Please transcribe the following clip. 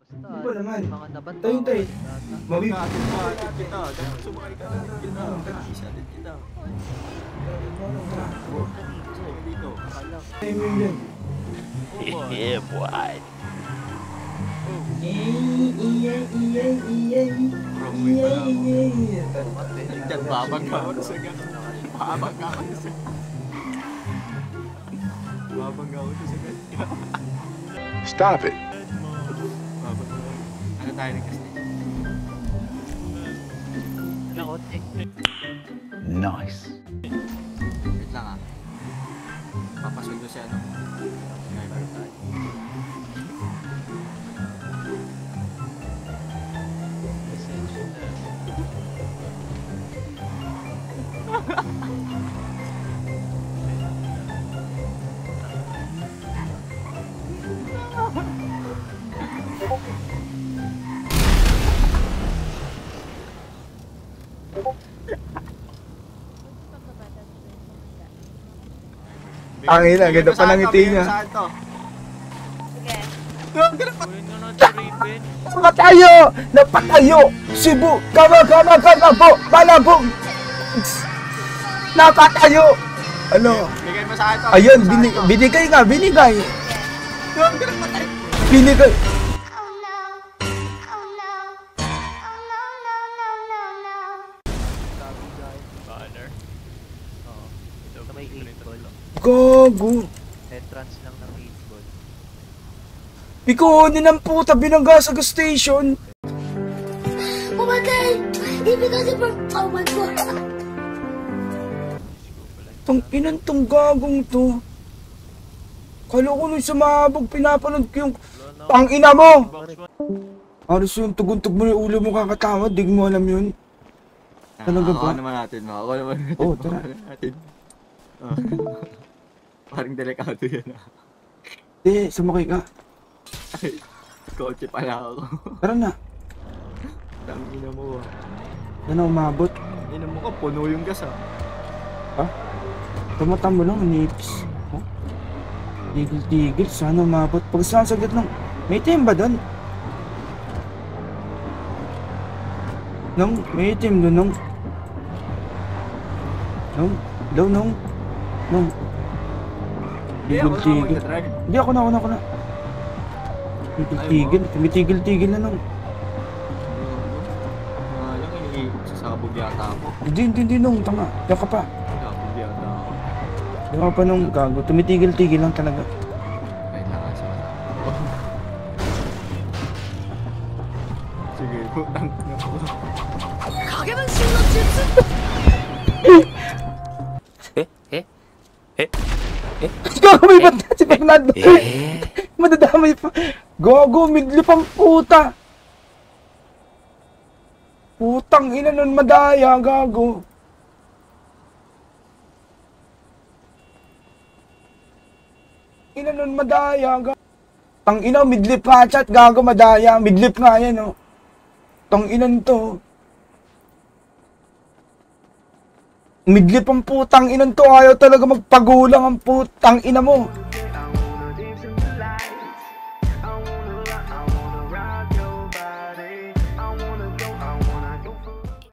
Hindi ba naman? Mga naban. Tayo. Mabibigyan kita. Sumakay ka na kita. Isa-isa kita. Dito. Time yun yan. Yeah, boy. Diyan, babangga ako sa gano'n. Babangga ako sa gano'n. Stop it. Ano tayo nag-kasi? Nice. Wait lang ah. Papasundo siya ano. Driver tayo. Ang ina, ganda pa ng ngiti niya. Sige. Napatayo! Napatayo! Cebu! Kama po! Malabog! Napatayo! Ano? Bigay mo sa akin to. Ayun, binigay nga, binigay! Binigay! May 8 ball. Gago! Entrance lang ng 8 ball. Pikunin ng puta, binangga sa gas station! Oh my god! Oh my god! Tang inan tong gagong to. Kala ko nung sumabog, pinapanood ko yung tang ina mo! Aros yung tugod-tug mo yung ulo mo kakatawa, dig mo alam yun. Talaga ba? Ako naman natin, ma. Ako naman natin. Oo, tara. Parang delikado yan ah. Hindi, sumakay ka. Ay, kotse pala ako. Tara na. Tangina mo ah. Yan ang umabot. Ina mo ka, puno yung gas ah. Ha? Tumata mo lang, nips. Oh? Tigil-tigil, sana umabot. Pag sasagat ng... May itim ba doon? Nung, may itim doon, nung. Nung. Tigil-tigil. Hindi, ako na. Tigil-tigil. Tumitigil-tigil na nung. Alam, sasabog yata ako. Hindi, nung. Tanga. Diyan ka pa. Sasabog yata ako. Diyan ka pa nung gago. Tumitigil-tigil lang talaga. Wait lang sa mata. Sige, putang na po. Gago, may ba't na si Fernando? Madadamay pa. Gago, midlip ang puta. Putang ina nun madaya, gago. Ina nun madaya, gago. Tang ina, midlip nga chat, gago madaya. Midlip nga yan, oh. Tang inan to. Midlip ang putang inan to. Ayaw talaga magpagulang ang putang ina mo.